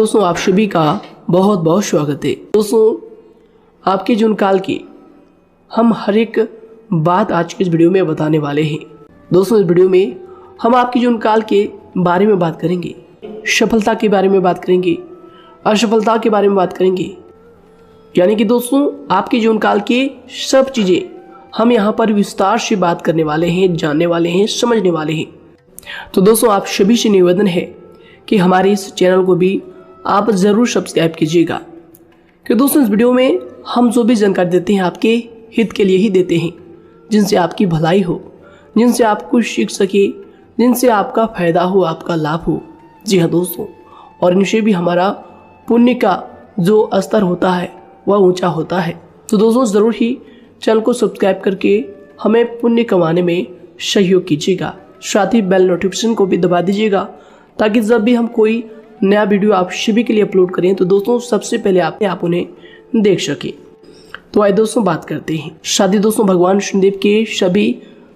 दोस्तों आप सभी का बहुत बहुत स्वागत है। दोस्तों आपके जीवन काल की हम हर एक बात आज के इस वीडियो में बताने वाले हैं। दोस्तों इस वीडियो में हम आपके जीवन काल के बारे में बात करेंगे, सफलता के बारे में बात करेंगे, असफलता के बारे में बात करेंगे। यानी कि दोस्तों आपके जीवन काल की सब चीज़ें हम यहाँ पर विस्तार से बात करने वाले हैं, जानने वाले हैं, समझने वाले हैं। तो दोस्तों आप सभी से निवेदन है कि हमारे इस चैनल को भी आप ज़रूर सब्सक्राइब कीजिएगा, कि दोस्तों इस वीडियो में हम जो भी जानकारी देते हैं आपके हित के लिए ही देते हैं, जिनसे आपकी भलाई हो, जिनसे आप कुछ सीख सके, जिनसे आपका फ़ायदा हो, आपका लाभ हो। जी हाँ दोस्तों, और इनसे भी हमारा पुण्य का जो स्तर होता है वह ऊंचा होता है। तो दोस्तों ज़रूर ही चैनल को सब्सक्राइब करके हमें पुण्य कमाने में सहयोग कीजिएगा। साथ ही बेल नोटिफिकेशन को भी दबा दीजिएगा, ताकि जब भी हम कोई नया वीडियो आप सभी के लिए अपलोड करें तो दोस्तों सबसे पहले आप उन्हें देख सकें। तो आइए दोस्तों बात करते हैं। शादी दोस्तों भगवान शनिदेव के सभी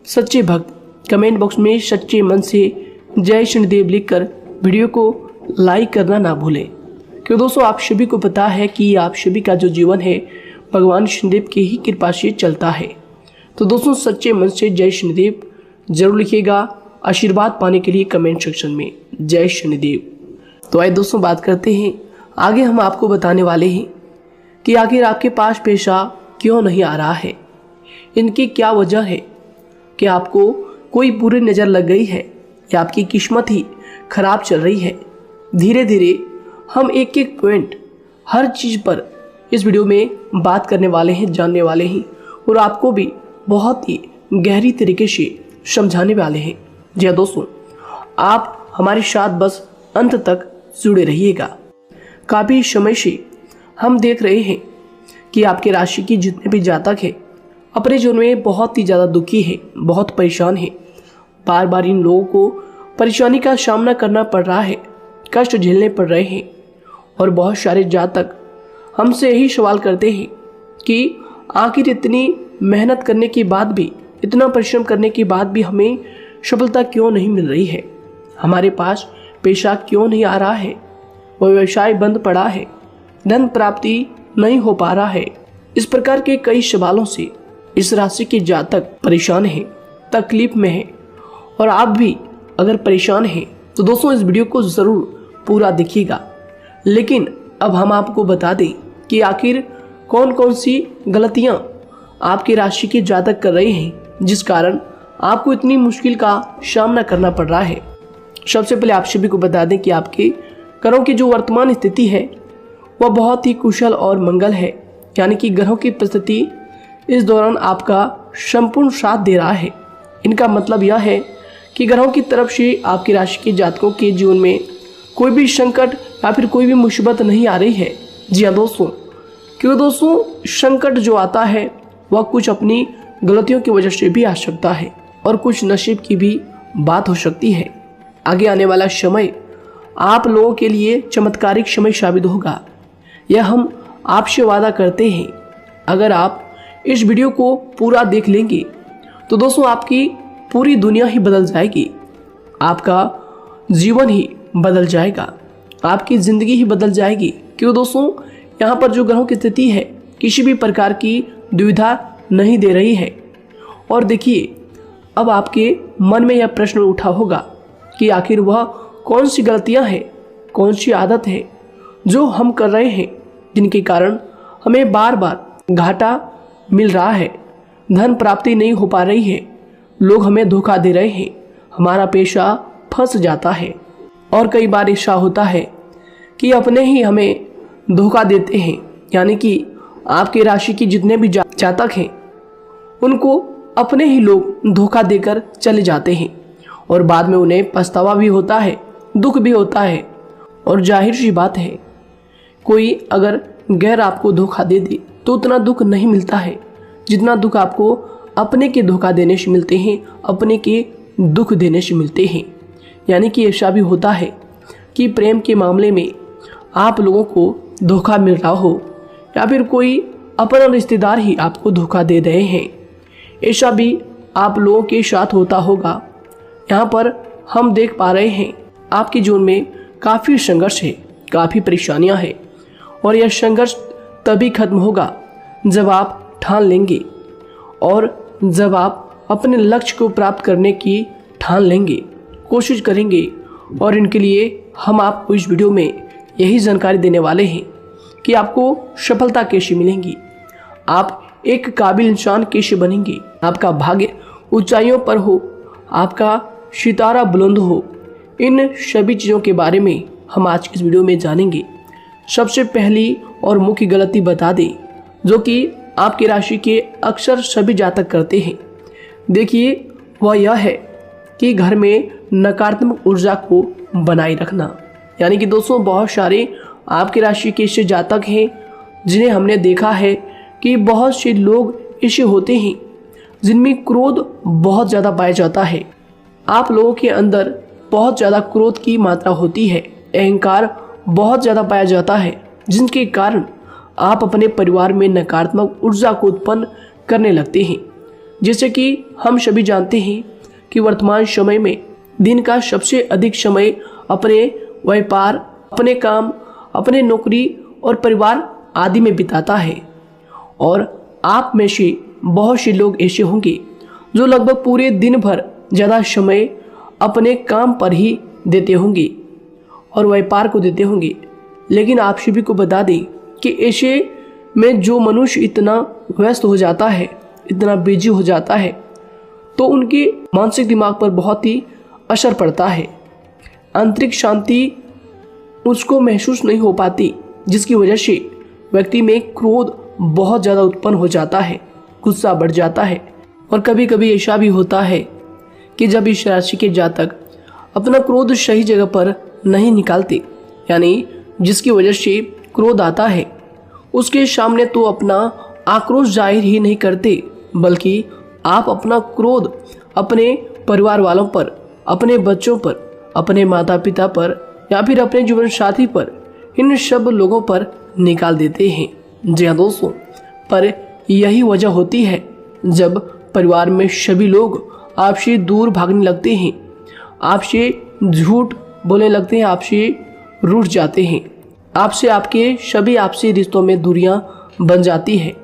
सच्चे भक्त कमेंट बॉक्स में सच्चे मन से जय शनिदेव लिखकर वीडियो को लाइक करना ना भूलें, क्योंकि दोस्तों आप सभी को पता है कि आप सभी का जो जीवन है भगवान शनिदेव की ही कृपा से चलता है। तो दोस्तों सच्चे मन से जय शनिदेव जरूर लिखिएगा, आशीर्वाद पाने के लिए कमेंट सेक्शन में जय शनिदेव। तो आइए दोस्तों बात करते हैं। आगे हम आपको बताने वाले हैं कि आखिर आपके पास पैसा क्यों नहीं आ रहा है, इनकी क्या वजह है, कि आपको कोई बुरी नज़र लग गई है या आपकी किस्मत ही खराब चल रही है। धीरे धीरे हम एक एक पॉइंट हर चीज़ पर इस वीडियो में बात करने वाले हैं, जानने वाले हैं, और आपको भी बहुत ही गहरी तरीके से समझाने वाले हैं। जी हाँ दोस्तों, आप हमारे साथ बस अंत तक जुड़े रहिएगा। काफ़ी समय से हम देख रहे हैं कि आपके राशि की जितने भी जातक हैं अपने जीवन में बहुत ही ज़्यादा दुखी है, बहुत परेशान है। बार बार इन लोगों को परेशानी का सामना करना पड़ रहा है, कष्ट झेलने पड़ रहे हैं। और बहुत सारे जातक हमसे यही सवाल करते हैं कि आखिर इतनी मेहनत करने के बाद भी, इतना परिश्रम करने के बाद भी हमें सफलता क्यों नहीं मिल रही है, हमारे पास पैसा क्यों नहीं आ रहा है, वह व्यवसाय बंद पड़ा है, धन प्राप्ति नहीं हो पा रहा है। इस प्रकार के कई सवालों से इस राशि के जातक परेशान हैं, तकलीफ में हैं। और आप भी अगर परेशान हैं तो दोस्तों इस वीडियो को ज़रूर पूरा देखिएगा। लेकिन अब हम आपको बता दें कि आखिर कौन कौन सी गलतियां आपकी राशि के जातक कर रहे हैं, जिस कारण आपको इतनी मुश्किल का सामना करना पड़ रहा है। सबसे पहले आप सभी को बता दें कि आपके ग्रहों की जो वर्तमान स्थिति है वह बहुत ही कुशल और मंगल है, यानी कि ग्रहों की परिस्थिति इस दौरान आपका संपूर्ण साथ दे रहा है। इनका मतलब यह है कि ग्रहों की तरफ से आपकी राशि के जातकों के जीवन में कोई भी संकट या फिर कोई भी मुसीबत नहीं आ रही है। जी हाँ दोस्तों, क्योंकि दोस्तों संकट जो आता है वह कुछ अपनी गलतियों की वजह से भी आ सकता है, और कुछ नसीब की भी बात हो सकती है। आगे आने वाला समय आप लोगों के लिए चमत्कारिक समय साबित होगा, यह हम आपसे वादा करते हैं। अगर आप इस वीडियो को पूरा देख लेंगे तो दोस्तों आपकी पूरी दुनिया ही बदल जाएगी, आपका जीवन ही बदल जाएगा, आपकी ज़िंदगी ही बदल जाएगी। क्यों दोस्तों यहाँ पर जो ग्रहों की स्थिति है किसी भी प्रकार की दुविधा नहीं दे रही है। और देखिए अब आपके मन में यह प्रश्न उठा होगा कि आखिर वह कौन सी गलतियां हैं, कौन सी आदत है जो हम कर रहे हैं, जिनके कारण हमें बार बार घाटा मिल रहा है, धन प्राप्ति नहीं हो पा रही है, लोग हमें धोखा दे रहे हैं, हमारा पैसा फंस जाता है। और कई बार ऐसा होता है कि अपने ही हमें धोखा देते हैं, यानी कि आपके राशि की जितने भी जातक हैं उनको अपने ही लोग धोखा देकर चले जाते हैं, और बाद में उन्हें पछतावा भी होता है, दुख भी होता है। और जाहिर सी बात है, कोई अगर गैर आपको धोखा दे दे तो उतना दुख नहीं मिलता है जितना दुख आपको अपने के धोखा देने से मिलते हैं, अपने के दुख देने से मिलते हैं। यानी कि ऐसा भी होता है कि प्रेम के मामले में आप लोगों को धोखा मिल रहा हो, या फिर कोई अपना रिश्तेदार ही आपको धोखा दे रहे हैं, ऐसा भी आप लोगों के साथ होता होगा। यहाँ पर हम देख पा रहे हैं आपके जीवन में काफ़ी संघर्ष है, काफ़ी परेशानियां हैं और यह संघर्ष तभी खत्म होगा जब आप ठान लेंगे और जब आप अपने लक्ष्य को प्राप्त करने की ठान लेंगे, कोशिश करेंगे। और इनके लिए हम आपको इस वीडियो में यही जानकारी देने वाले हैं कि आपको सफलता कैसे मिलेंगी, आप एक काबिल इंसान कैसे बनेंगे, आपका भाग्य ऊंचाइयों पर हो, आपका सितारा बुलंद हो। इन सभी चीज़ों के बारे में हम आज की इस वीडियो में जानेंगे। सबसे पहली और मुख्य गलती बता दें जो कि आपकी राशि के अक्सर सभी जातक करते हैं। देखिए, वह यह है कि घर में नकारात्मक ऊर्जा को बनाए रखना। यानी कि दोस्तों, बहुत सारे आपकी राशि के ऐसे जातक हैं जिन्हें हमने देखा है कि बहुत से लोग ऐसे होते हैं जिनमें क्रोध बहुत ज़्यादा पाया जाता है। आप लोगों के अंदर बहुत ज़्यादा क्रोध की मात्रा होती है, अहंकार बहुत ज़्यादा पाया जाता है, जिनके कारण आप अपने परिवार में नकारात्मक ऊर्जा को उत्पन्न करने लगते हैं। जैसे कि हम सभी जानते हैं कि वर्तमान समय में दिन का सबसे अधिक समय अपने व्यापार, अपने काम, अपने नौकरी और परिवार आदि में बिताता है। और आप में से बहुत से लोग ऐसे होंगे जो लगभग पूरे दिन भर ज़्यादा समय अपने काम पर ही देते होंगे और व्यापार को देते होंगे। लेकिन आप सभी को बता दें कि ऐसे में जो मनुष्य इतना व्यस्त हो जाता है, इतना बिजी हो जाता है, तो उनके मानसिक दिमाग पर बहुत ही असर पड़ता है। आंतरिक शांति उसको महसूस नहीं हो पाती, जिसकी वजह से व्यक्ति में क्रोध बहुत ज़्यादा उत्पन्न हो जाता है, गुस्सा बढ़ जाता है। और कभी कभी ऐसा भी होता है कि जब इस राशि के जातक अपना क्रोध सही जगह पर नहीं निकालते, यानी जिसकी वजह से क्रोध आता है, उसके सामने तो अपना आक्रोश जाहिर ही नहीं करते, बल्कि आप अपना क्रोध अपने परिवार वालों पर, अपने बच्चों पर, अपने माता पिता पर या फिर अपने जीवन साथी पर, इन सब लोगों पर निकाल देते हैं। जी हाँ दोस्तों, पर यही वजह होती है जब परिवार में सभी लोग आपसे दूर भागने लगते हैं, आपसे झूठ बोलने लगते हैं, आपसे रूठ जाते हैं, आपसे आपके सभी आपसी रिश्तों में दूरियां बन जाती है।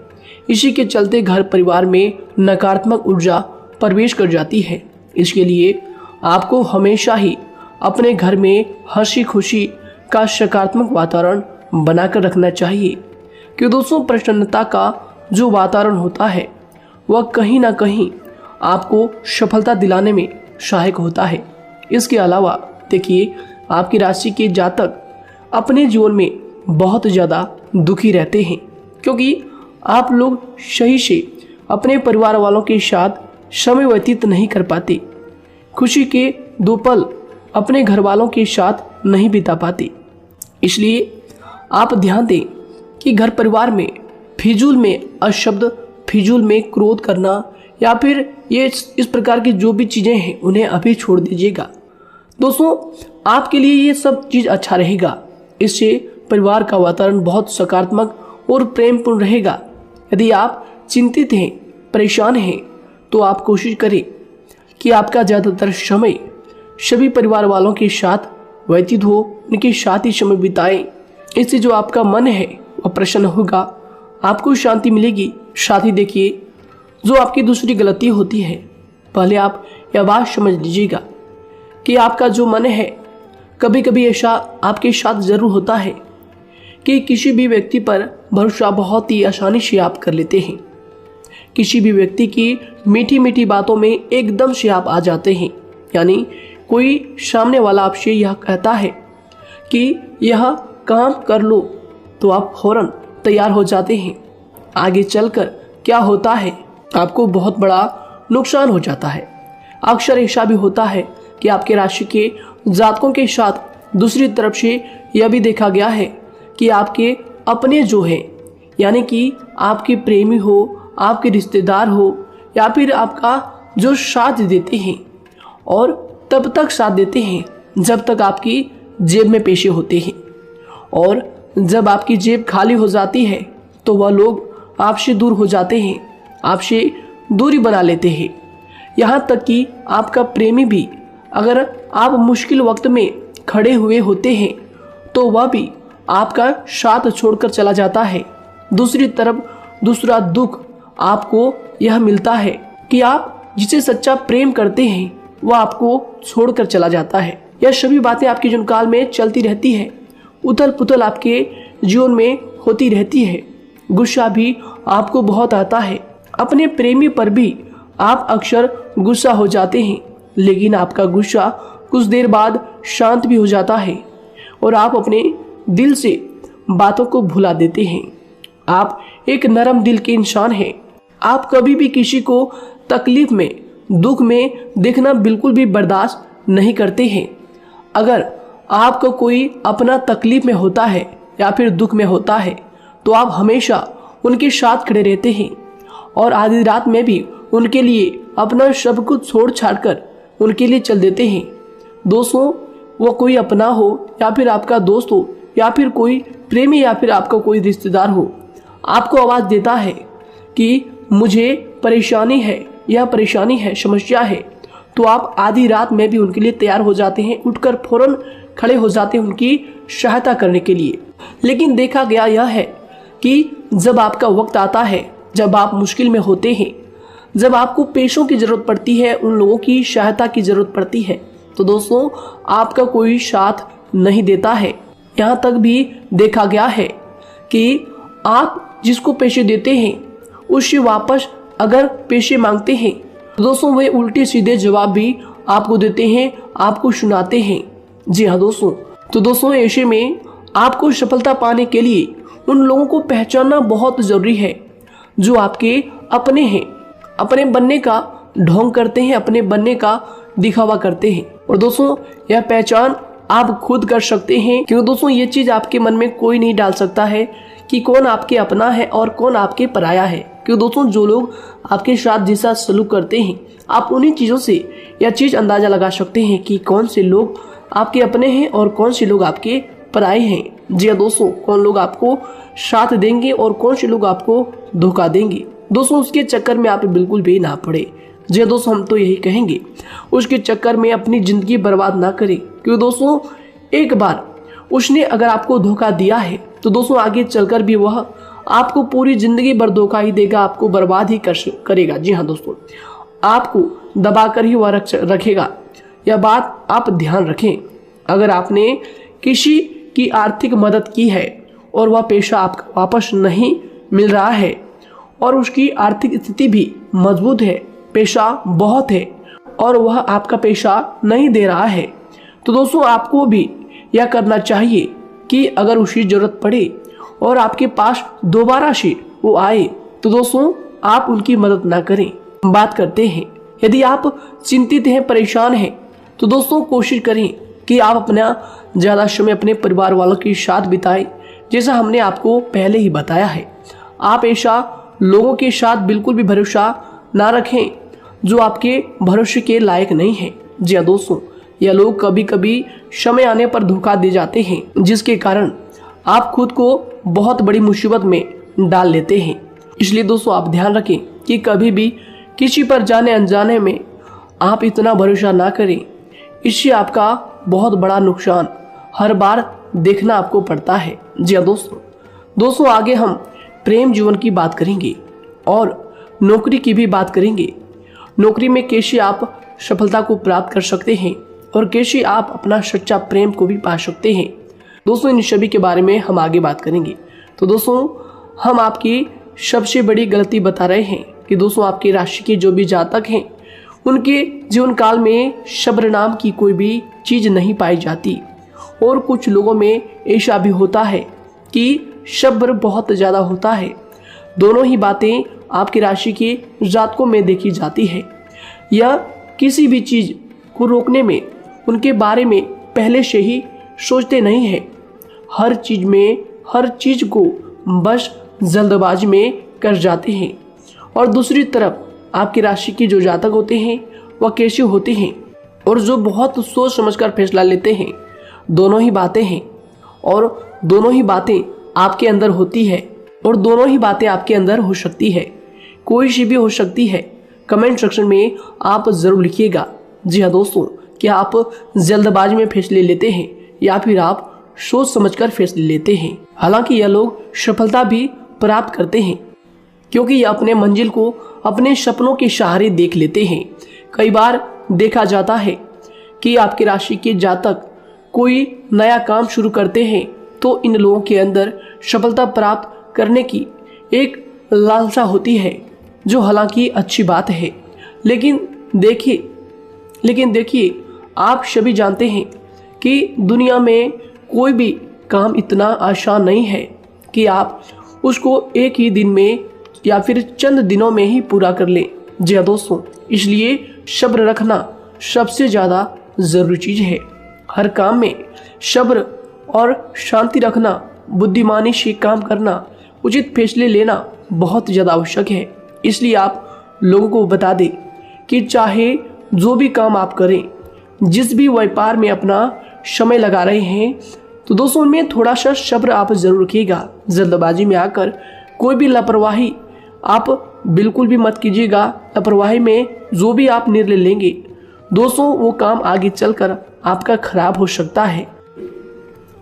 इसी के चलते घर परिवार में नकारात्मक ऊर्जा प्रवेश कर जाती है। इसके लिए आपको हमेशा ही अपने घर में हंसी खुशी का सकारात्मक वातावरण बनाकर रखना चाहिए कि दोस्तों, प्रसन्नता का जो वातावरण होता है वह कहीं ना कहीं आपको सफलता दिलाने में सहायक होता है। इसके अलावा देखिए, आपकी राशि के जातक अपने जीवन में बहुत ज़्यादा दुखी रहते हैं, क्योंकि आप लोग सही से अपने परिवार वालों के साथ समय व्यतीत नहीं कर पाते, खुशी के दो पल अपने घर वालों के साथ नहीं बिता पाते। इसलिए आप ध्यान दें कि घर परिवार में फिजूल में अशब्द, फिजूल में क्रोध करना या फिर ये इस प्रकार की जो भी चीज़ें हैं उन्हें अभी छोड़ दीजिएगा। दोस्तों, आपके लिए ये सब चीज़ अच्छा रहेगा। इससे परिवार का वातावरण बहुत सकारात्मक और प्रेमपूर्ण रहेगा। यदि आप चिंतित हैं, परेशान हैं, तो आप कोशिश करें कि आपका ज़्यादातर समय सभी परिवार वालों के साथ व्यतीत हो, उनके साथ ही समय बिताएं। इससे जो आपका मन है वह प्रसन्न होगा, आपको शांति मिलेगी। साथ ही देखिए, जो आपकी दूसरी गलती होती है, पहले आप यह बात समझ लीजिएगा कि आपका जो मन है, कभी कभी ऐसा आपके साथ ज़रूर होता है कि किसी भी व्यक्ति पर भरोसा बहुत ही आसानी से आप कर लेते हैं। किसी भी व्यक्ति की मीठी मीठी बातों में एकदम से आप आ जाते हैं। यानी कोई सामने वाला आपसे यह कहता है कि यह काम कर लो, तो आप फौरन तैयार हो जाते हैं। आगे चलकर क्या होता है, आपको बहुत बड़ा नुकसान हो जाता है। अक्सर ऐसा भी होता है कि आपके राशि के जातकों के साथ दूसरी तरफ से यह भी देखा गया है कि आपके अपने जो हैं, यानी कि आपके प्रेमी हो, आपके रिश्तेदार हो या फिर आपका जो साथ देते हैं, और तब तक साथ देते हैं जब तक आपकी जेब में पैसे होते हैं, और जब आपकी जेब खाली हो जाती है तो वह लोग आपसे दूर हो जाते हैं, आपसे दूरी बना लेते हैं। यहाँ तक कि आपका प्रेमी भी, अगर आप मुश्किल वक्त में खड़े हुए होते हैं तो वह भी आपका साथ छोड़कर चला जाता है। दूसरी तरफ दूसरा दुख आपको यह मिलता है कि आप जिसे सच्चा प्रेम करते हैं वह आपको छोड़कर चला जाता है। यह सभी बातें आपके जीवन काल में चलती रहती है। उथल पुथल आपके जीवन में होती रहती है। गुस्सा भी आपको बहुत आता है। अपने प्रेमी पर भी आप अक्सर गुस्सा हो जाते हैं, लेकिन आपका गुस्सा कुछ देर बाद शांत भी हो जाता है और आप अपने दिल से बातों को भुला देते हैं। आप एक नरम दिल के इंसान हैं। आप कभी भी किसी को तकलीफ में, दुख में देखना बिल्कुल भी बर्दाश्त नहीं करते हैं। अगर आपको कोई अपना तकलीफ में होता है या फिर दुख में होता है तो आप हमेशा उनके साथ खड़े रहते हैं और आधी रात में भी उनके लिए अपना सब कुछ छोड़ छाड़ कर उनके लिए चल देते हैं। दोस्तों, वो कोई अपना हो या फिर आपका दोस्त हो या फिर कोई प्रेमी या फिर आपका कोई रिश्तेदार हो, आपको आवाज़ देता है कि मुझे परेशानी है, यह परेशानी है, समस्या है, तो आप आधी रात में भी उनके लिए तैयार हो जाते हैं, उठकर फौरन खड़े हो जाते हैं उनकी सहायता करने के लिए। लेकिन देखा गया यह है कि जब आपका वक्त आता है, जब आप मुश्किल में होते हैं, जब आपको पैसों की ज़रूरत पड़ती है, उन लोगों की सहायता की ज़रूरत पड़ती है, तो दोस्तों आपका कोई साथ नहीं देता है। यहाँ तक भी देखा गया है कि आप जिसको पैसे देते हैं उससे वापस अगर पैसे मांगते हैं तो दोस्तों वे उल्टे सीधे जवाब भी आपको देते हैं, आपको सुनाते हैं। जी हाँ दोस्तों, तो दोस्तों ऐसे में आपको सफलता पाने के लिए उन लोगों को पहचानना बहुत ज़रूरी है जो आपके अपने हैं, अपने बनने का ढोंग करते हैं, अपने बनने का दिखावा करते हैं। और दोस्तों यह पहचान आप खुद कर सकते हैं, क्योंकि दोस्तों ये चीज़ आपके मन में कोई नहीं डाल सकता है कि कौन आपके अपना है और कौन आपके पराया है। क्योंकि दोस्तों जो लोग आपके साथ जैसा सलूक करते हैं, आप उन्हीं चीज़ों से यह चीज़ अंदाज़ा लगा सकते हैं कि कौन से लोग आपके अपने हैं और कौन से लोग आपके पराए हैं। जी हाँ दोस्तों, कौन लोग आपको साथ देंगे और कौन से लोग आपको धोखा देंगे। दोस्तों उसके चक्कर में आप बिल्कुल भी ना पड़े। जी दोस्तों, हम तो यही कहेंगे, उसके चक्कर में अपनी ज़िंदगी बर्बाद ना करें, क्योंकि दोस्तों एक बार उसने अगर आपको धोखा दिया है तो दोस्तों आगे चलकर भी वह आपको पूरी ज़िंदगी भर धोखा ही देगा, आपको बर्बाद ही करेगा। जी हाँ दोस्तों, आपको दबा कर ही वह रखेगा। यह बात आप ध्यान रखें। अगर आपने किसी की आर्थिक मदद की है और वह पैसा आपको वापस नहीं मिल रहा है और उसकी आर्थिक स्थिति भी मजबूत है, पैसा बहुत है और वह आपका पैसा नहीं दे रहा है, तो दोस्तों आपको भी यह करना चाहिए कि अगर उसकी ज़रूरत पड़े और आपके पास दोबारा से वो आए तो दोस्तों आप उनकी मदद ना करें। बात करते हैं, यदि आप चिंतित हैं, परेशान हैं, तो दोस्तों कोशिश करें कि आप अपना ज़्यादा समय अपने परिवार वालों के साथ बिताएं, जैसा हमने आपको पहले ही बताया है। आप ऐसा लोगों के साथ बिल्कुल भी भरोसा ना रखें जो आपके भरोसे के लायक नहीं है। जी हाँ दोस्तों, यह लोग कभी कभी समय आने पर धोखा दे जाते हैं, जिसके कारण आप खुद को बहुत बड़ी मुसीबत में डाल लेते हैं। इसलिए दोस्तों आप ध्यान रखें कि कभी भी किसी पर जाने अनजाने में आप इतना भरोसा ना करें, इससे आपका बहुत बड़ा नुकसान हर बार देखना आपको पड़ता है। जी हाँ दोस्तों आगे हम प्रेम जीवन की बात करेंगे और नौकरी की भी बात करेंगे। नौकरी में कैसे आप सफलता को प्राप्त कर सकते हैं और कैसे आप अपना सच्चा प्रेम को भी पा सकते हैं। दोस्तों इन सभी के बारे में हम आगे बात करेंगे। तो दोस्तों हम आपकी सबसे बड़ी गलती बता रहे हैं कि दोस्तों आपकी राशि के जो भी जातक हैं उनके जीवन काल में सब्र नाम की कोई भी चीज़ नहीं पाई जाती, और कुछ लोगों में ऐसा भी होता है कि सब्र बहुत ज़्यादा होता है। दोनों ही बातें आपकी राशि के जातकों में देखी जाती है। या किसी भी चीज़ को रोकने में उनके बारे में पहले से ही सोचते नहीं हैं, हर चीज़ को बस जल्दबाजी में कर जाते हैं। और दूसरी तरफ आपकी राशि के जो जातक होते हैं वह कैसे होते हैं और जो बहुत सोच समझकर फैसला लेते हैं। दोनों ही बातें हैं और दोनों ही बातें आपके अंदर होती है और दोनों ही बातें आपके अंदर हो सकती है, कोई सी भी हो सकती है। कमेंट सेक्शन में आप ज़रूर लिखिएगा। जी हाँ दोस्तों, क्या आप जल्दबाजी में फैसले लेते हैं या फिर आप सोच समझकर फैसले लेते हैं। हालांकि यह लोग सफलता भी प्राप्त करते हैं क्योंकि ये अपने मंजिल को अपने सपनों के सहारे देख लेते हैं। कई बार देखा जाता है कि आपकी राशि के जातक कोई नया काम शुरू करते हैं तो इन लोगों के अंदर सफलता प्राप्त करने की एक लालसा होती है, जो हालांकि अच्छी बात है। लेकिन देखिए आप सभी जानते हैं कि दुनिया में कोई भी काम इतना आसान नहीं है कि आप उसको एक ही दिन में या फिर चंद दिनों में ही पूरा कर लें। जी हाँ दोस्तों, इसलिए सब्र रखना सबसे ज़्यादा ज़रूरी चीज़ है। हर काम में सब्र और शांति रखना, बुद्धिमानी से काम करना, उचित फैसले लेना बहुत ज़्यादा आवश्यक है। इसलिए आप लोगों को बता दें कि चाहे जो भी काम आप करें, जिस भी व्यापार में अपना समय लगा रहे हैं, तो दोस्तों उनमें थोड़ा सा सब्र आप जरूर रखिएगा। जल्दबाजी में आकर कोई भी लापरवाही आप बिल्कुल भी मत कीजिएगा। लापरवाही में जो भी आप निर्णय लेंगे दोस्तों, वो काम आगे चलकर आपका खराब हो सकता है।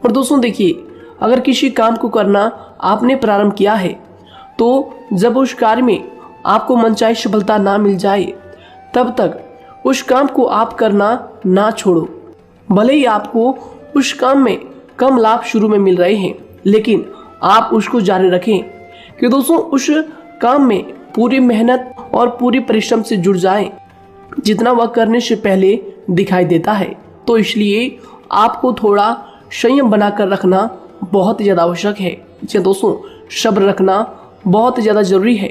और दोस्तों देखिए, अगर किसी काम को करना आपने प्रारंभ किया है तो जब उस कार्य में आपको मनचाही सफलता ना मिल जाए तब तक उस काम को आप करना ना छोड़ो। भले ही आपको उस काम में कम लाभ शुरू में मिल रहे हैं, लेकिन आप उसको जारी रखें कि दोस्तों उस काम में पूरी मेहनत और पूरी परिश्रम से जुड़ जाएं, जितना वह करने से पहले दिखाई देता है। तो इसलिए आपको थोड़ा संयम बनाकर रखना बहुत ज़्यादा आवश्यक है। जी दोस्तों, सब्र रखना बहुत ज़्यादा जरूरी है।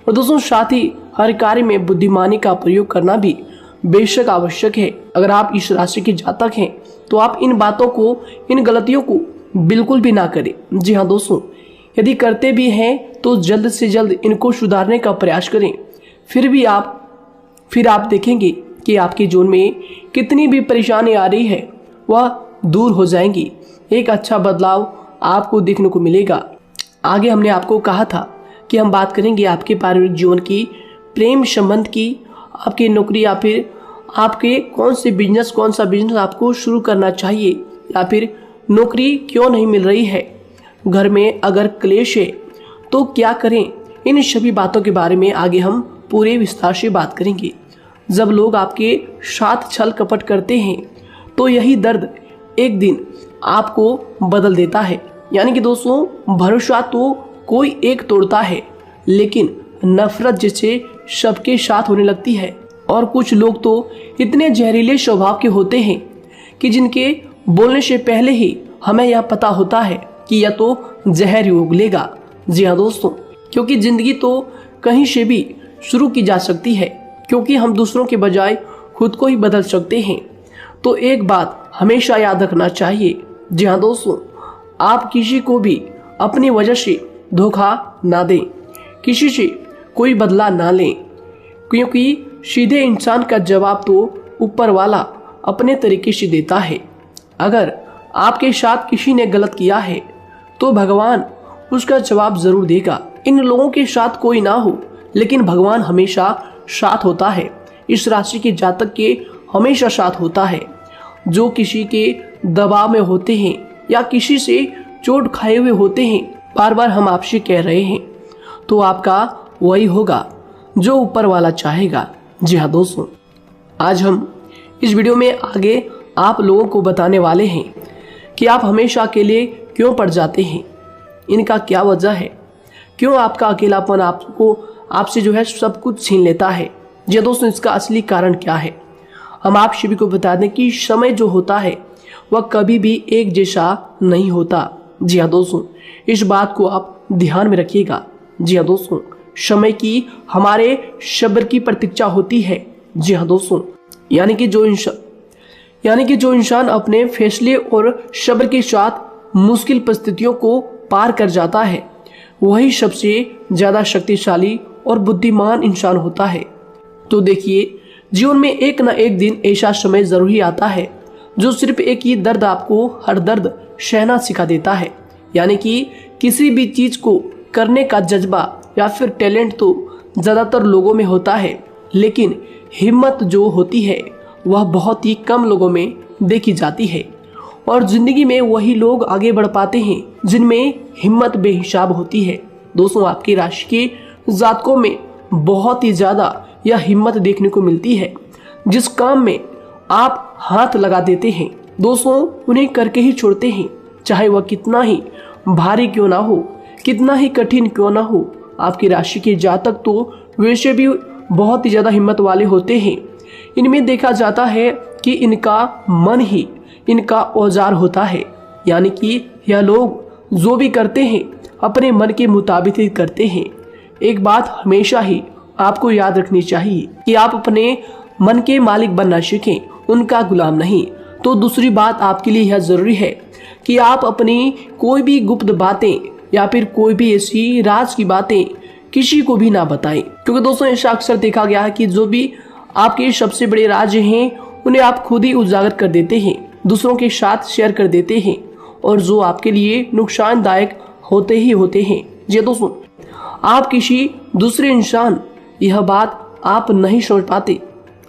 और दोस्तों साथ ही हर कार्य में बुद्धिमानी का प्रयोग करना भी बेशक आवश्यक है। अगर आप इस राशि के जातक हैं तो आप इन बातों को, इन गलतियों को बिल्कुल भी ना करें। जी हाँ दोस्तों, यदि करते भी हैं तो जल्द से जल्द इनको सुधारने का प्रयास करें। फिर आप देखेंगे कि आपके जीवन में कितनी भी परेशानी आ रही है वह दूर हो जाएंगी। एक अच्छा बदलाव आपको देखने को मिलेगा। आगे हमने आपको कहा था कि हम बात करेंगे आपके पारिवारिक जीवन की, प्रेम संबंध की, आपकी नौकरी या फिर आपके कौन सा बिजनेस आपको शुरू करना चाहिए, या फिर नौकरी क्यों नहीं मिल रही है, घर में अगर क्लेश है तो क्या करें। इन सभी बातों के बारे में आगे हम पूरे विस्तार से बात करेंगे। जब लोग आपके साथ छल कपट करते हैं तो यही दर्द एक दिन आपको बदल देता है। यानी कि दोस्तों, भरोसा तो कोई एक तोड़ता है, लेकिन नफरत जैसे सबके साथ होने लगती है। और कुछ लोग तो इतने जहरीले स्वभाव के होते हैं कि जिनके बोलने से पहले ही हमें यह पता होता है कि यह तो जहर ही उगलेगा। जी हाँ दोस्तों, क्योंकि जिंदगी तो कहीं से भी शुरू की जा सकती है, क्योंकि हम दूसरों के बजाय खुद को ही बदल सकते हैं। तो एक बात हमेशा याद रखना चाहिए। जी हाँ दोस्तों, आप किसी को भी अपनी वजह से धोखा ना दें, किसी से कोई बदला ना लें, क्योंकि सीधे इंसान का जवाब तो ऊपर वाला अपने तरीके से देता है। अगर आपके साथ किसी ने गलत किया है तो भगवान उसका जवाब जरूर देगा। इन लोगों के साथ कोई ना हो, लेकिन भगवान हमेशा साथ होता है। इस राशि के जातक के हमेशा साथ होता है। जो किसी के दबाव में होते हैं या किसी से चोट खाए हुए होते हैं, बार बार हम आपसे कह रहे हैं, तो आपका वही होगा जो ऊपर वाला चाहेगा। जी हाँ दोस्तों, आज हम इस वीडियो में आगे आप लोगों को बताने वाले हैं कि आप हमेशा अकेले क्यों पड़ जाते हैं, इनका क्या वजह है, क्यों आपका अकेलापन आपसे जो है सब कुछ छीन लेता है। जी दोस्तों, इसका असली कारण क्या है, हम आप सभी को बता दें कि समय जो होता है वह कभी भी एक जैसा नहीं होता। जी हाँ दोस्तों, इस बात को आप ध्यान में रखिएगा। जी हाँ दोस्तों, समय की हमारे सब्र की प्रतीक्षा होती है। जी हाँ दोस्तों, यानी कि जो इंसान अपने फैसले और सब्र के साथ मुश्किल परिस्थितियों को पार कर जाता है, वही सबसे ज्यादा शक्तिशाली और बुद्धिमान इंसान होता है। तो देखिए, जीवन में एक ना एक दिन ऐसा समय जरूर ही आता है जो सिर्फ एक ही दर्द आपको हर दर्द सहना सिखा देता है। यानी कि किसी भी चीज को करने का जज्बा या फिर टैलेंट तो ज्यादातर लोगों में होता है, लेकिन हिम्मत जो होती है वह बहुत ही कम लोगों में देखी जाती है। और जिंदगी में वही लोग आगे बढ़ पाते हैं जिनमें हिम्मत बेहिसाब होती है। दोस्तों, आपकी राशि के जातकों में बहुत ही ज्यादा यह हिम्मत देखने को मिलती है। जिस काम में आप हाथ लगा देते हैं दोस्तों, उन्हें करके ही छोड़ते हैं, चाहे वह कितना ही भारी क्यों ना हो, कितना ही कठिन क्यों ना हो। आपकी राशि के जातक तो वैसे भी बहुत ही ज्यादा हिम्मत वाले होते हैं। इनमें देखा जाता है कि इनका मन ही इनका औजार होता है, यानी कि यह लोग जो भी करते हैं अपने मन के मुताबिक ही करते हैं। एक बात हमेशा ही आपको याद रखनी चाहिए कि आप अपने मन के मालिक बनना सीखें, उनका गुलाम नहीं। तो दूसरी बात आपके लिए यह जरूरी है कि आप अपनी कोई भी गुप्त बातें या फिर कोई भी ऐसी राज की बातें किसी को भी ना बताएं, क्योंकि दोस्तों ऐसा अक्सर देखा गया है कि जो भी आपके सबसे बड़े राज हैं उन्हें आप खुद ही उजागर कर देते हैं, दूसरों के साथ शेयर कर देते हैं, और जो आपके लिए नुकसानदायक होते ही होते हैं। जी दोस्तों, आप किसी दूसरे इंसान यह बात आप नहीं समझ पाते,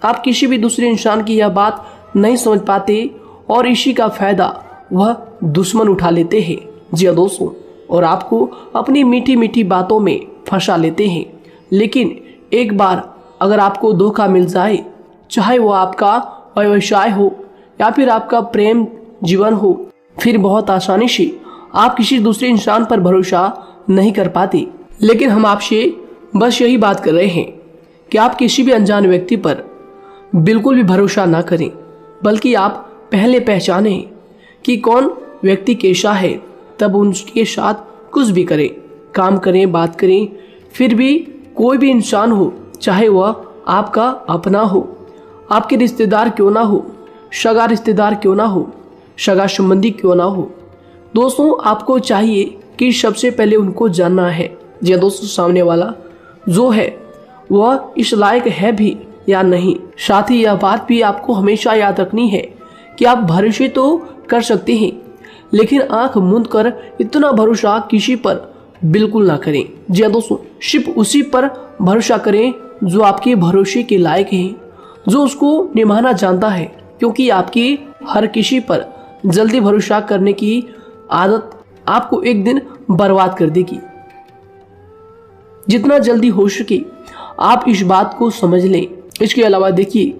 आप किसी भी दूसरे इंसान की यह बात नहीं समझ पाते, और इसी का फायदा वह दुश्मन उठा लेते हैं। जी दोस्तों, और आपको अपनी मीठी मीठी बातों में फंसा लेते हैं। लेकिन एक बार अगर आपको धोखा मिल जाए, चाहे वो आपका व्यवसाय हो या फिर आपका प्रेम जीवन हो, फिर बहुत आसानी से आप किसी दूसरे इंसान पर भरोसा नहीं कर पाते। लेकिन हम आपसे बस यही बात कर रहे हैं कि आप किसी भी अनजान व्यक्ति पर बिल्कुल भी भरोसा ना करें, बल्कि आप पहले पहचानें कि कौन व्यक्ति कैसा है, तब उनके साथ कुछ भी करें, काम करें, बात करें। फिर भी कोई भी इंसान हो, चाहे वह आपका अपना हो, आपके रिश्तेदार क्यों ना हो, सगा रिश्तेदार क्यों ना हो, सगा संबंधी क्यों ना हो, दोस्तों आपको चाहिए कि सबसे पहले उनको जानना है या दोस्तों सामने वाला जो है वह इस लायक है भी या नहीं। साथ ही यह बात भी आपको हमेशा याद रखनी है कि आप भरोसे तो कर सकते हैं, लेकिन आंख मूंद कर इतना भरोसा किसी पर बिल्कुल ना करें। जी दोस्तों, सिर्फ उसी पर भरोसा करें जो आपके भरोसे के लायक है, जो उसको निभाना जानता है, क्योंकि आपकी हर किसी पर जल्दी भरोसा करने की आदत आपको एक दिन बर्बाद कर देगी। जितना जल्दी हो सके आप इस बात को समझ लें। इसके अलावा देखिए,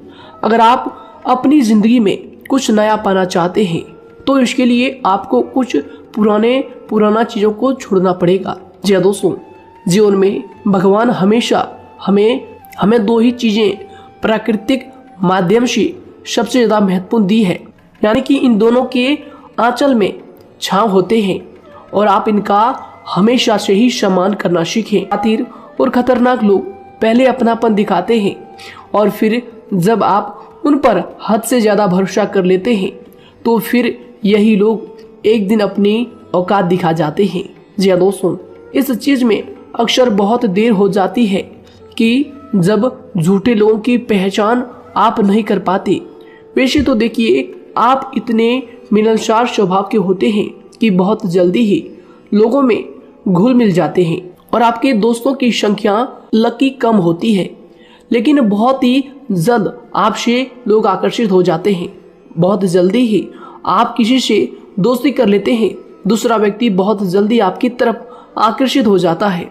अगर आप अपनी जिंदगी में कुछ नया पाना चाहते हैं तो इसके लिए आपको कुछ पुराना चीजों को छोड़ना पड़ेगा। जी दोस्तों, जीवन में भगवान हमेशा हमें दो ही चीजें प्राकृतिक माध्यम से सबसे ज्यादा महत्वपूर्ण दी है, यानी कि इन दोनों के आंचल में छांव होते हैं, और आप इनका हमेशा से ही सम्मान करना सीखें। शातिर और खतरनाक लोग पहले अपनापन दिखाते हैं, और फिर जब आप उन पर हद से ज्यादा भरोसा कर लेते हैं तो फिर यही लोग एक दिन अपनी औकात दिखा जाते हैं। जी हाँ दोस्तों, इस चीज में अक्सर बहुत देर हो जाती है कि जब झूठे लोगों की पहचान आप नहीं कर पाते। वैसे तो देखिए, आप इतने मिलनसार स्वभाव के होते हैं कि बहुत जल्दी ही लोगों में घुल मिल जाते हैं, और आपके दोस्तों की संख्या लकी कम होती है, लेकिन बहुत ही जल्द आपसे लोग आकर्षित हो जाते हैं। बहुत जल्दी ही आप किसी से दोस्ती कर लेते हैं, दूसरा व्यक्ति बहुत जल्दी आपकी तरफ आकर्षित हो जाता है,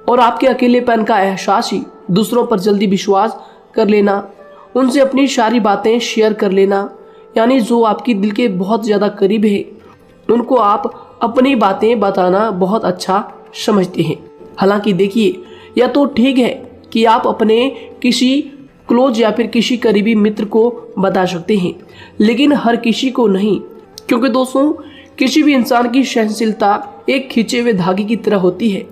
और आपके अकेलेपन का एहसास ही दूसरों पर जल्दी विश्वास कर लेना, उनसे अपनी सारी बातें शेयर कर लेना, यानी जो आपकी दिल के बहुत ज्यादा करीब है उनको आप अपनी बातें बताना बहुत अच्छा समझते हैं। हालांकि देखिए, यह तो ठीक है कि आप अपने किसी क्लोज या फिर किसी करीबी मित्र को बता सकते हैं, लेकिन हर किसी को नहीं, क्योंकि दोस्तों किसी भी इंसान की सहनशीलता एक खींचे हुए धागे की तरह होती है,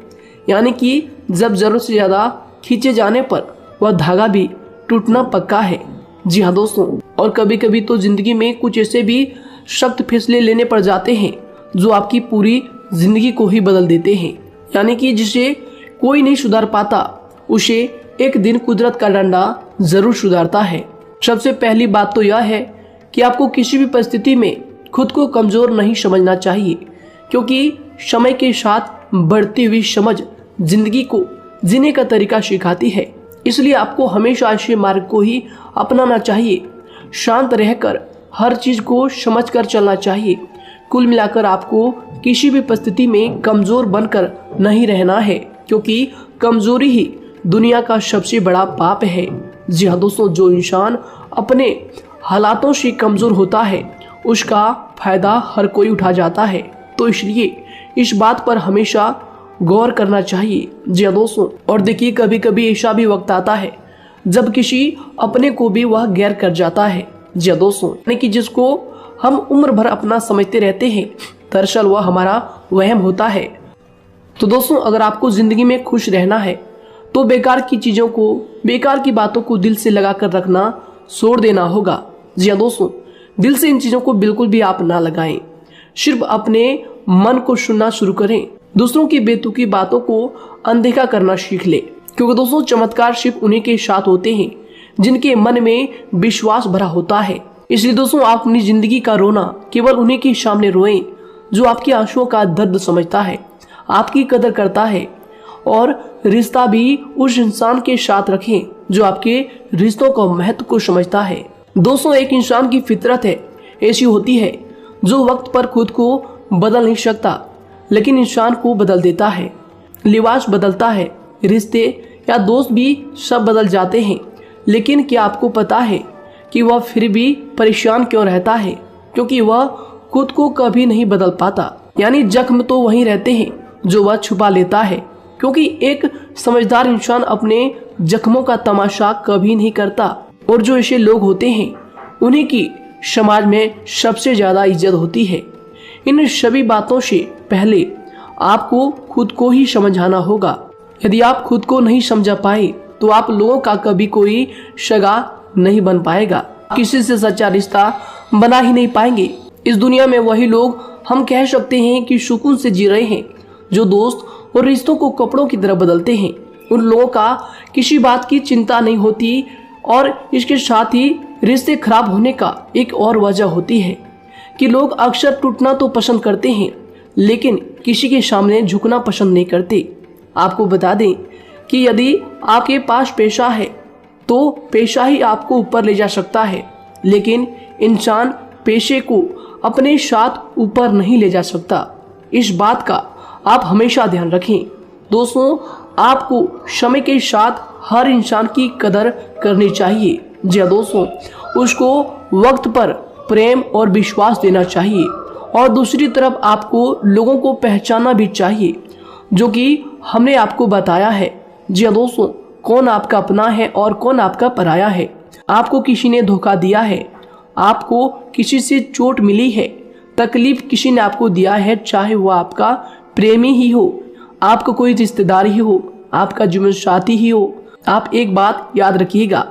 यानी कि जब जरूरत से ज्यादा खींचे जाने पर वह धागा भी टूटना पक्का है। जी हाँ दोस्तों, और कभी कभी तो जिंदगी में कुछ ऐसे भी सख्त फैसले लेने पड़ जाते हैं जो आपकी पूरी जिंदगी को ही बदल देते हैं, यानी कि जिसे कोई नहीं सुधार पाता उसे एक दिन कुदरत का डंडा जरूर सुधारता है। सबसे पहली बात तो यह है कि आपको किसी भी परिस्थिति में खुद को कमजोर नहीं समझना चाहिए, क्योंकि समय के साथ बढ़ती हुई समझ जिंदगी को जीने का तरीका सिखाती है। इसलिए आपको हमेशा ऐसे मार्ग को ही अपनाना चाहिए। शांत रहकर हर चीज को समझकर चलना चाहिए। कुल मिलाकर आपको किसी भी परिस्थिति में कमजोर बनकर नहीं रहना है, क्योंकि कमजोरी ही दुनिया का सबसे बड़ा पाप है। जी हाँ दोस्तों, जो इंसान अपने हालातों से कमजोर होता है उसका फायदा हर कोई उठा जाता है। तो इसलिए इस बात पर हमेशा गौर करना चाहिए। जी हाँ दोस्तों, और देखिए कभी कभी ऐसा भी वक्त आता है जब किसी अपने को भी वह गैर कर जाता है। जी हाँ दोस्तों, यानी कि जिसको हम उम्र भर अपना समझते रहते हैं, दरअसल वह हमारा वहम होता है। तो दोस्तों, अगर आपको जिंदगी में खुश रहना है तो बेकार की चीजों को, बेकार की बातों को दिल से लगा कर रखना छोड़ देना होगा। जी हाँ दोस्तों, दिल से इन चीजों को बिल्कुल भी आप ना लगाएं। सिर्फ अपने मन को सुनना शुरू करें। दूसरों की बेतुकी बातों को अनदेखा करना सीख ले, क्योंकि दोस्तों चमत्कार सिर्फ उन्हीं के साथ होते हैं जिनके मन में विश्वास भरा होता है। इसलिए दोस्तों, आप अपनी जिंदगी का रोना केवल उन्हीं के सामने रोएं जो आपके आंसुओं का दर्द समझता है, आपकी कदर करता है, और रिश्ता भी उस इंसान के साथ रखें जो आपके रिश्तों का महत्व को समझता है। दोस्तों, एक इंसान की फितरत है ऐसी होती है जो वक्त पर खुद को बदल नहीं सकता, लेकिन इंसान को बदल देता है। लिबास बदलता है, रिश्ते या दोस्त भी सब बदल जाते हैं, लेकिन क्या आपको पता है कि वह फिर भी परेशान क्यों रहता है? क्योंकि वह खुद को कभी नहीं बदल पाता। यानी जख्म तो वहीं रहते हैं जो वह छुपा लेता है, क्योंकि एक समझदार इंसान अपने जख्मों का तमाशा कभी नहीं करता, और जो ऐसे लोग होते हैं उन्हीं की समाज में सबसे ज्यादा इज्जत होती है। इन सभी बातों से पहले आपको खुद को ही समझाना होगा। यदि आप खुद को नहीं समझा पाए तो आप लोगों का कभी कोई सगा नहीं बन पाएगा, किसी से सच्चा रिश्ता बना ही नहीं पाएंगे। इस दुनिया में वही लोग हम कह सकते हैं कि सुकून से जी रहे हैं जो दोस्त और रिश्तों को कपड़ों की तरह बदलते हैं। उन लोगों का किसी बात की चिंता नहीं होती, और इसके साथ ही रिश्ते खराब होने का एक और वजह होती है कि लोग अक्सर टूटना तो पसंद करते हैं, लेकिन किसी के सामने झुकना पसंद नहीं करते। आपको बता दें कि यदि आपके पास पैसा है तो पैसा ही आपको ऊपर ले जा सकता है, लेकिन इंसान पैसे को अपने साथ ऊपर नहीं ले जा सकता। इस बात का आप हमेशा ध्यान रखें। दोस्तों, आपको समय के साथ हर इंसान की कदर करनी चाहिए। जी हाँ दोस्तों, उसको वक्त पर प्रेम और विश्वास देना चाहिए, और दूसरी तरफ आपको लोगों को पहचानना भी चाहिए जो कि हमने आपको बताया है। जी हाँ दोस्तों, कौन आपका अपना है और कौन आपका पराया है। आपको किसी ने धोखा दिया है, आपको किसी से चोट मिली है, तकलीफ किसी ने आपको दिया है, चाहे वो आपका प्रेमी ही हो, आपका कोई रिश्तेदार ही हो, आपका जीवन साथी ही हो, आप एक बात याद रखिएगा,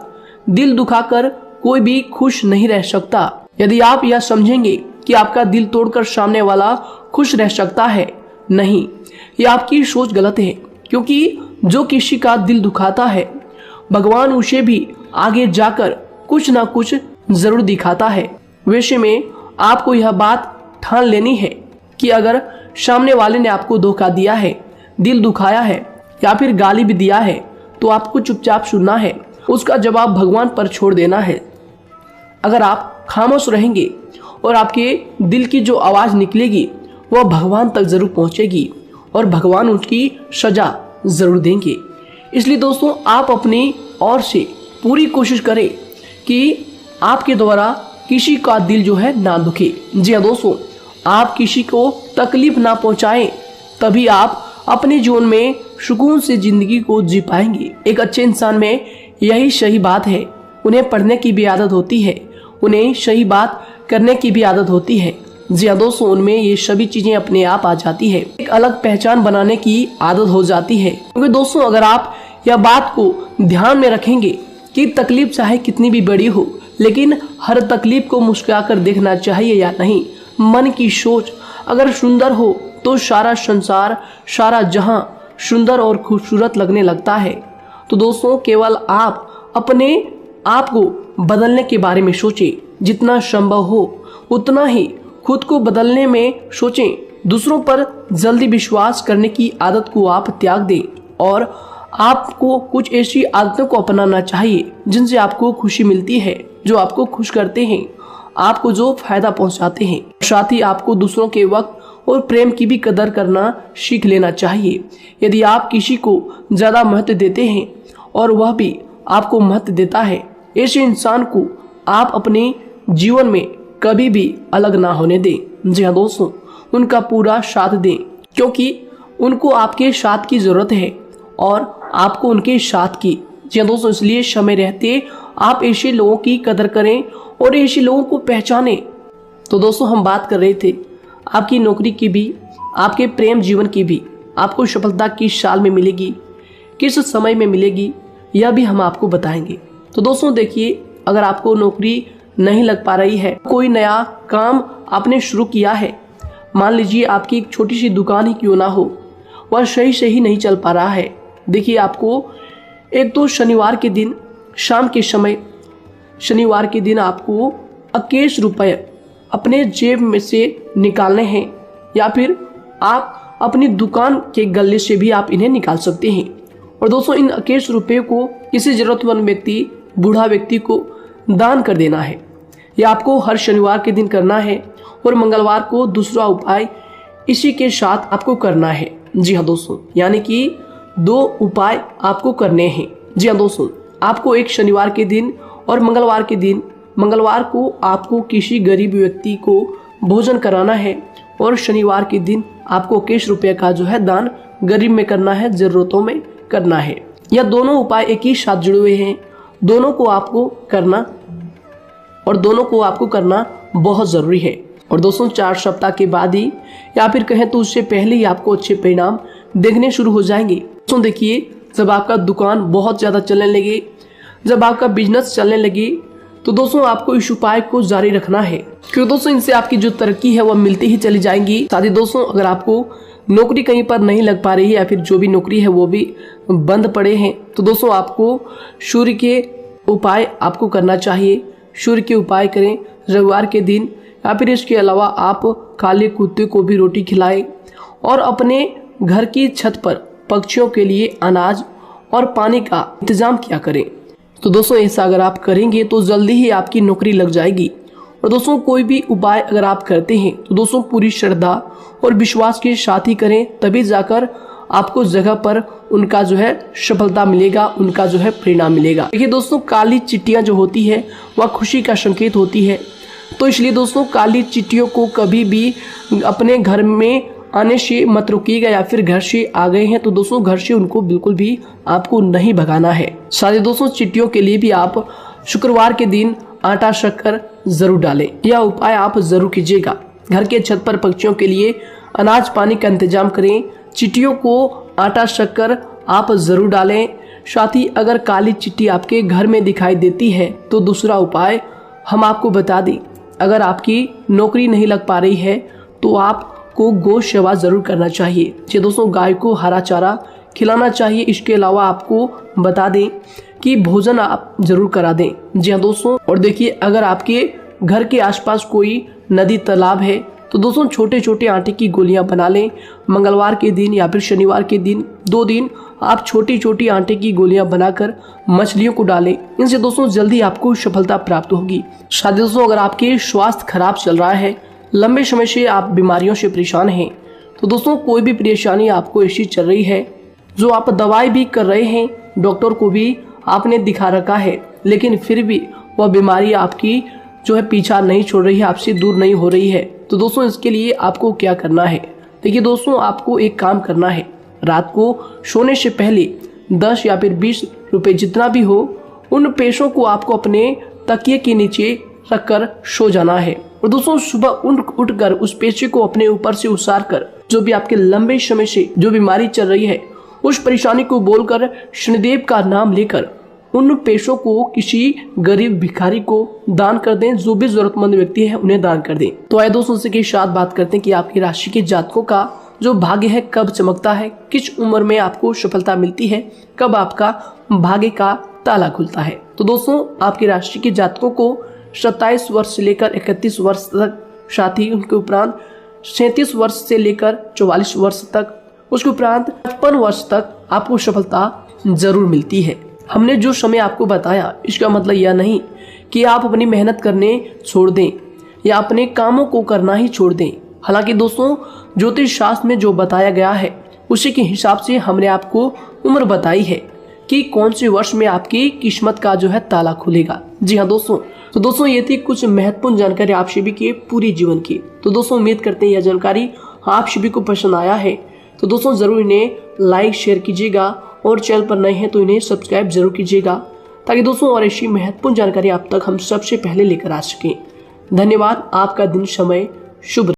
दिल दुखाकर कोई भी खुश नहीं रह सकता। यदि आप यह समझेंगे कि आपका दिल तोड़कर सामने वाला खुश रह सकता है, नहीं, यह आपकी सोच गलत है, क्योंकि जो किसी का दिल दुखाता है भगवान उसे भी आगे जाकर कुछ ना कुछ जरूर दिखाता है। वैसे में आपको यह बात ठान लेनी है कि अगर सामने वाले ने आपको धोखा दिया है, दिल दुखाया है या फिर गाली भी दिया है, तो आपको चुपचाप सुनना है, उसका जवाब भगवान पर छोड़ देना है। अगर आप खामोश रहेंगे और आपके दिल की जो आवाज निकलेगी वह भगवान तक जरूर पहुंचेगी, और भगवान उसकी सजा जरूर देंगे। इसलिए दोस्तों, आप अपनी ओर से पूरी कोशिश करें कि आपके द्वारा किसी का दिल जो है ना दुखे। जी हाँ दोस्तों, आप किसी को तकलीफ ना पहुंचाएं, तभी आप अपने जीवन में सुकून से जिंदगी को जी पाएंगे। एक अच्छे इंसान में यही सही बात है। उन्हें पढ़ने की भी आदत होती है, उन्हें सही बात करने की भी आदत होती है। जी हाँ दोस्तों, उनमें ये सभी चीजें अपने आप आ जाती है। एक अलग पहचान बनाने की आदत हो जाती है। क्योंकि दोस्तों, अगर आप यह बात को ध्यान में रखेंगे कि तकलीफ चाहे कितनी भी बड़ी हो, लेकिन हर तकलीफ को मुस्कुराकर देखना चाहिए या नहीं। मन की सोच अगर सुंदर हो तो सारा संसार, सारा जहां सुंदर और खूबसूरत लगने लगता है। तो दोस्तों, केवल आप अपने आप को बदलने के बारे में सोचें, जितना संभव हो उतना ही खुद को बदलने में सोचें। दूसरों पर जल्दी विश्वास करने की आदत को आप त्याग दें, और आपको कुछ ऐसी आदतों को अपनाना चाहिए जिनसे आपको खुशी मिलती है, जो आपको खुश करते हैं। आपको जो फायदा पहुंचाते हैं। साथ ही आपको दूसरों के वक्त और प्रेम की भी कदर करना सीख लेना चाहिए। यदि आप किसी को ज़्यादा महत्व देते हैं और वह भी आपको महत्व देता है, ऐसे इंसान को आप अपने जीवन में कभी भी अलग ना होने दें। जी हाँ दोस्तों, उनका पूरा साथ दें, क्योंकि उनको आपके साथ की ज़रूरत है और आपको उनके साथ की। जी हाँ दोस्तों, इसलिए समय रहते आप ऐसे लोगों की कदर करें और ऐसे लोगों को पहचानें। तो दोस्तों, हम बात कर रहे थे आपकी नौकरी की भी, आपके प्रेम जीवन की भी। आपको सफलता किस साल में मिलेगी, किस समय में मिलेगी, यह भी हम आपको बताएंगे। तो दोस्तों देखिए, अगर आपको नौकरी नहीं लग पा रही है, कोई नया काम आपने शुरू किया है, मान लीजिए आपकी एक छोटी सी दुकान ही क्यों ना हो, वह सही से ही नहीं चल पा रहा है। देखिए, आपको एक तो शनिवार के दिन शाम के समय, शनिवार के दिन आपको 21 रुपये अपने जेब में से निकालने हैं, या फिर आप अपनी दुकान के गले से भी आप इन्हें निकाल सकते हैं। और दोस्तों, इन 21 रुपये को किसी जरूरतमंद व्यक्ति, बूढ़ा व्यक्ति को दान कर देना है। यह आपको हर शनिवार के दिन करना है और मंगलवार को दूसरा उपाय इसी के साथ आपको करना है। जी हाँ दोस्तों, यानी कि 2 उपाय आपको करने हैं। जी हाँ दोस्तों, आपको एक शनिवार के दिन और मंगलवार के दिन, मंगलवार को आपको किसी गरीब व्यक्ति को भोजन कराना है और शनिवार के दिन आपको 21 रुपये का जो है दान गरीब में करना है, जरूरतों में करना है। यह दोनों उपाय एक ही साथ जुड़े हुए हैं, दोनों को आपको करना और दोनों को आपको करना बहुत ज़रूरी है। और दोस्तों, 4 सप्ताह के बाद ही, या फिर कहें तो उससे पहले ही आपको अच्छे परिणाम देखने शुरू हो जाएंगे। दोस्तों देखिए, जब आपका दुकान बहुत ज़्यादा चलने लगे, जब आपका बिजनेस चलने लगे, तो दोस्तों आपको इस उपाय को जारी रखना है, क्योंकि दोस्तों इनसे आपकी जो तरक्की है वह मिलती ही चली जाएंगी। साथ ही दोस्तों, अगर आपको नौकरी कहीं पर नहीं लग पा रही है या फिर जो भी नौकरी है वो भी बंद पड़े हैं, तो दोस्तों आपको सूर्य के उपाय आपको करना चाहिए। सूर्य के उपाय करें रविवार के दिन, या फिर इसके अलावा आप काले कुत्ते को भी रोटी खिलाएं और अपने घर की छत पर पक्षियों के लिए अनाज और पानी का इंतजाम किया करें। तो दोस्तों, ऐसा अगर आप करेंगे तो जल्दी ही आपकी नौकरी लग जाएगी। और दोस्तों, कोई भी उपाय अगर आप करते हैं तो दोस्तों पूरी श्रद्धा और विश्वास के साथ ही करें, तभी जाकर आपको जगह पर उनका जो है सफलता मिलेगा, उनका जो है परिणाम मिलेगा। देखिए दोस्तों, काली चिट्टियां जो होती है वह खुशी का संकेत होती है, तो इसलिए दोस्तों काली चिट्टियों को कभी भी अपने घर में आने से मत रोकिएगा, या फिर घर से आ गए हैं तो दोस्तों घर से उनको बिल्कुल भी आपको नहीं भगाना है। साथ दोस्तों, चिट्टियों के लिए भी आप शुक्रवार के दिन आटा शक्कर जरूर डालें, यह उपाय आप जरूर कीजिएगा। घर के छत पर पक्षियों के लिए अनाज पानी का इंतजाम करें, चिट्टियों को आटा शक्कर आप जरूर डालें। साथ ही अगर काली चिट्टी आपके घर में दिखाई देती है तो दूसरा उपाय हम आपको बता दें, अगर आपकी नौकरी नहीं लग पा रही है तो आपको गौ सेवा जरूर करना चाहिए। जी दोस्तों, गाय को हरा चारा खिलाना चाहिए। इसके अलावा आपको बता दें कि भोजन आप जरूर करा दें। जी हाँ दोस्तों, और देखिए, अगर आपके घर के आसपास कोई नदी तालाब है तो दोस्तों छोटे छोटे आटे की गोलियां बना लें। मंगलवार के दिन या फिर शनिवार के दिन 2 दिन आप छोटी छोटी आटे की गोलियां बनाकर मछलियों को डालें। इनसे दोस्तों जल्दी आपको सफलता प्राप्त होगी। साथ ही दोस्तों, अगर आपके स्वास्थ्य खराब चल रहा है, लंबे समय से आप बीमारियों से परेशान हैं, तो दोस्तों कोई भी परेशानी आपको ऐसी चल रही है जो आप दवाई भी कर रहे हैं, डॉक्टर को भी आपने दिखा रखा है, लेकिन फिर भी वह बीमारी आपकी जो है पीछा नहीं छोड़ रही है, आपसे दूर नहीं हो रही है, तो दोस्तों इसके लिए आपको क्या करना है। देखिए दोस्तों, आपको एक काम करना है, रात को सोने से पहले 10 या फिर 20 रुपए जितना भी हो, उन पैसों को आपको अपने तकिए के नीचे रखकर सो जाना है। और दोस्तों सुबह उठकर उस पैसे को अपने ऊपर से उतार कर, जो भी आपके लंबे समय से जो बीमारी चल रही है उस परेशानी को बोलकर शनिदेव का नाम लेकर उन पैसों को किसी गरीब भिखारी को दान कर दें। जो भी जरूरतमंद व्यक्ति है उन्हें दान कर दें। तो आइए दोस्तों के साथ बात करते हैं कि आपकी राशि के जातकों का जो भाग्य है कब चमकता है, किस उम्र में आपको सफलता मिलती है, कब आपका भाग्य का ताला खुलता है। तो दोस्तों आपकी राशि के जातकों को 27 वर्ष से लेकर 31 वर्ष तक, साथ ही उनके उपरांत 37 वर्ष से लेकर 44 वर्ष तक, उसके उपरांत 55 वर्ष तक आपको सफलता जरूर मिलती है। हमने जो समय आपको बताया इसका मतलब यह नहीं कि आप अपनी मेहनत करने छोड़ दें या अपने कामों को करना ही छोड़ दें। हालांकि दोस्तों ज्योतिष शास्त्र में जो बताया गया है उसी के हिसाब से हमने आपको उम्र बताई है कि कौन से वर्ष में आपकी किस्मत का जो है ताला खुलेगा। जी हाँ दोस्तों, तो दोस्तों ये थी कुछ महत्वपूर्ण जानकारी आप सभी के पूरी जीवन की। तो दोस्तों उम्मीद करते हैं यह जानकारी आप सभी को पसंद आया है। तो दोस्तों जरूर इन्हें लाइक शेयर कीजिएगा और चैनल पर नए हैं तो इन्हें सब्सक्राइब जरूर कीजिएगा, ताकि दोस्तों और ऐसी महत्वपूर्ण जानकारी आप तक हम सबसे पहले लेकर आ सकें। धन्यवाद। आपका दिन समय शुभ।